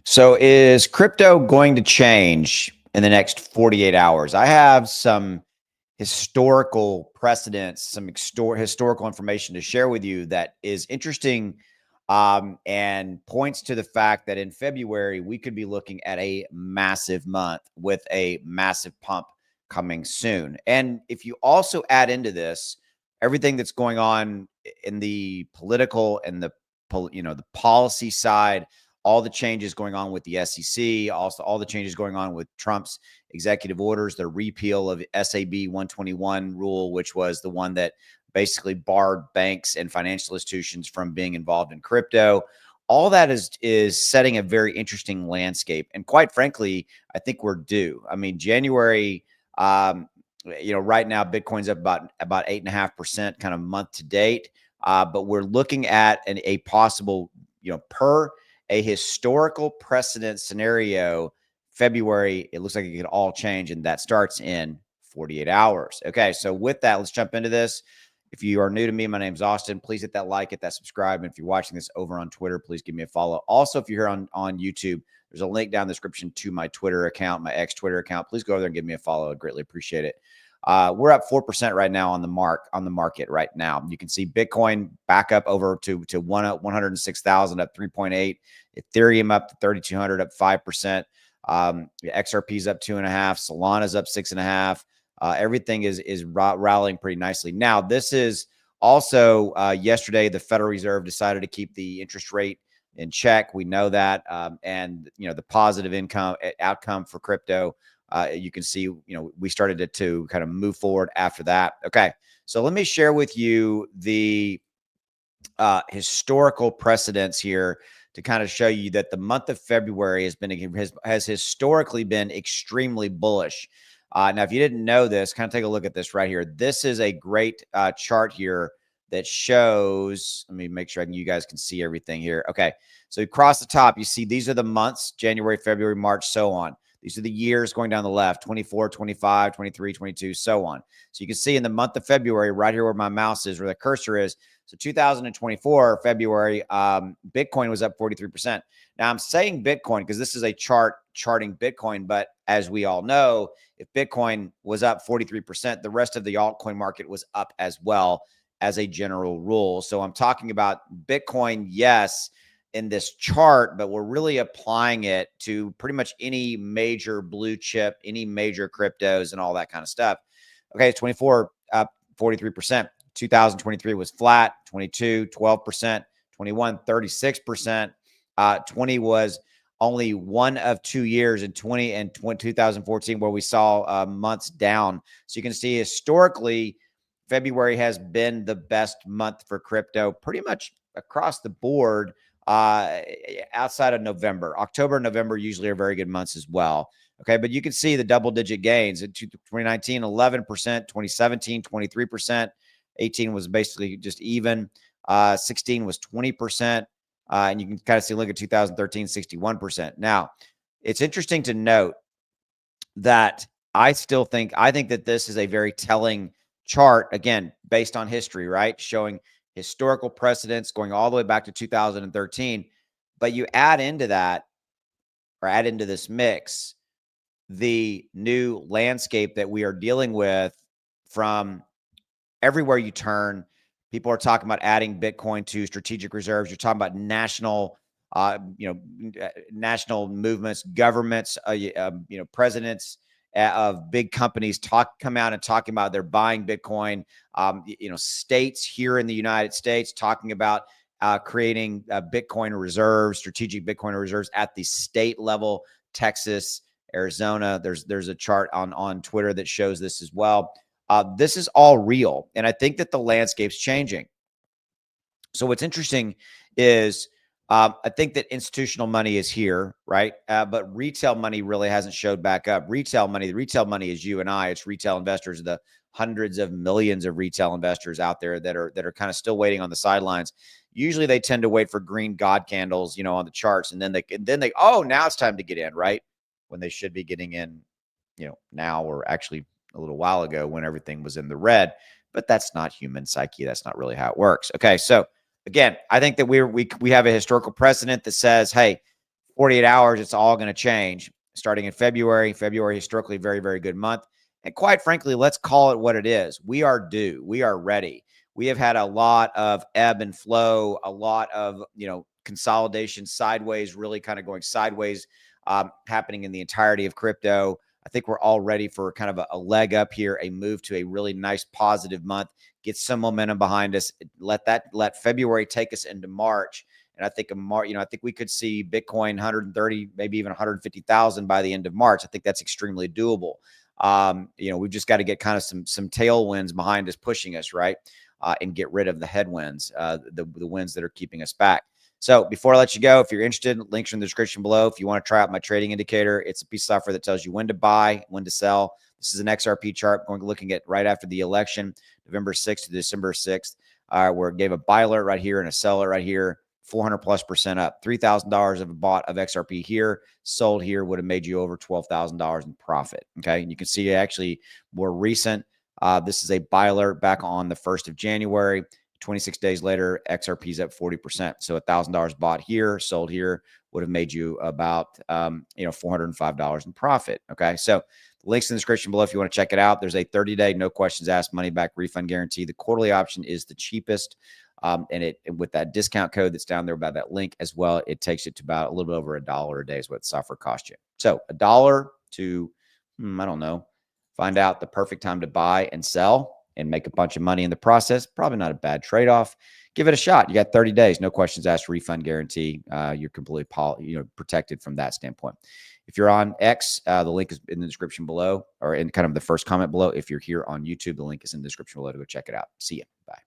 So is crypto going to change in the next 48 hours? I have some historical precedents, some historical information to share with you that is interesting, and points to the fact that in February, we could be looking at a massive month with a massive pump coming soon. And if you also add into this everything that's going on in the political and the policy side, all the changes going on with the SEC, also all the changes going on with Trump's executive orders, the repeal of SAB 121 rule, which was the one that basically barred banks and financial institutions from being involved in crypto. All that is setting a very interesting landscape. And quite frankly, I think we're due. I mean, January, right now, Bitcoin's up about 8.5% kind of month to date. But we're looking at a possible, per a historical precedent scenario, February, it looks like it could all change, and that starts in 48 hours. Okay, so with that, let's jump into this. If you are new to me, my name's Austin. Please hit that like, hit that subscribe. And if you're watching this over on Twitter, please give me a follow. Also, if you're here on YouTube, there's a link down in the description to my Twitter account, my ex Twitter account. Please go over there and give me a follow. I'd greatly appreciate it. We're up 4% right now on the market right now. You can see Bitcoin back up over to 106,000, up 3.8. Ethereum up to 3,200, up 5%. XRP's up 2.5. Solana's up 6.5. Everything is rallying pretty nicely. Now, this is also yesterday, the Federal Reserve decided to keep the interest rate in check. We know that. And, the positive outcome for crypto, you can see, we started to kind of move forward after that. Okay. So let me share with you the historical precedents here to kind of show you that the month of February has historically been extremely bullish. Now, if you didn't know this, kind of take a look at this right here. This is a great chart here that shows, let me make sure you guys can see everything here. Okay. So across the top, you see these are the months, January, February, March, so on. These are the years going down the left, 24, 25, 23, 22, so on. So you can see in the month of February, right here where my mouse is, where the cursor is. So 2024, February, Bitcoin was up 43%. Now I'm saying Bitcoin because this is a charting Bitcoin, but as we all know, if Bitcoin was up 43%, the rest of the altcoin market was up as well as a general rule. So I'm talking about Bitcoin, yes, in this chart, but we're really applying it to pretty much any major blue chip, any major cryptos and all that kind of stuff. Okay, 24 up 43%. 2023 was flat, 22, 12%, 21, 36%. 20 was only one of 2 years in 2014 where we saw months down. So you can see historically, February has been the best month for crypto pretty much across the board, outside of November. October and November usually are very good months as well. Okay, but you can see the double-digit gains in 2019, 11%, 2017, 23%. 18 was basically just even. 16 was 20%. And you can kind of see, look at 2013, 61%. Now, it's interesting to note that I think that this is a very telling chart, again, based on history, right? Showing historical precedents going all the way back to 2013. But you add into that, or add into this mix, the new landscape that we are dealing with from everywhere you turn. People are talking about adding Bitcoin to strategic reserves. You're talking about national movements, governments, presidents of big companies come out and talking about they're buying Bitcoin. States here in the United States talking about creating Bitcoin reserves, strategic Bitcoin reserves at the state level. Texas, Arizona. There's a chart on Twitter that shows this as well. This is all real, and I think that the landscape's changing. So what's interesting is I think that institutional money is here, right? But retail money really hasn't showed back up. The retail money is you and I. It's retail investors, the hundreds of millions of retail investors out there that are kind of still waiting on the sidelines. Usually they tend to wait for green God candles, on the charts, and then they oh, now it's time to get in, right? When they should be getting in, now, or actually a little while ago when everything was in the red. But that's not human psyche. That's not really how it works. Okay, so again, I think that we have a historical precedent that says, hey, 48 hours, it's all going to change. Starting in February, historically very, very good month. And quite frankly, let's call it what it is. We are due. We are ready. We have had a lot of ebb and flow, a lot of, consolidation sideways, really kind of going sideways, happening in the entirety of crypto. I think we're all ready for kind of a leg up here, a move to a really nice positive month, get some momentum behind us. Let February take us into March. And I think I think we could see Bitcoin 130, maybe even 150,000 by the end of March. I think that's extremely doable. We've just got to get kind of some tailwinds behind us, pushing us, right? And get rid of the headwinds, the winds that are keeping us back. So before I let you go, if you're interested, links are in the description below. If you want to try out my trading indicator, it's a piece of software that tells you when to buy, when to sell. This is an XRP chart looking at right after the election, November 6th to December 6th, where it gave a buy alert right here and a sell alert right here. 400+% up. $3,000 of a bought of XRP here, sold here would have made you over $12,000 in profit. Okay. And you can see actually more recent. This is a buy alert back on the 1st of January. 26 days later, XRP is up 40%. So $1,000 bought here, sold here would have made you about, $405 in profit. Okay. So the link's in the description below if you want to check it out. There's a 30-day, no questions asked, money back refund guarantee. The quarterly option is the cheapest. And with that discount code that's down there by that link as well, it takes it to about a little bit over $1 a day is what software costs you. So $1 to, I don't know, find out the perfect time to buy and sell and make a bunch of money in the process. Probably not a bad trade-off. Give it a shot. You got 30 days, no questions asked, refund guarantee. You're completely protected from that standpoint. If you're on X, the link is in the description below, or in kind of the first comment below. If you're here on YouTube, the link is in the description below to go check it out. See you. Bye.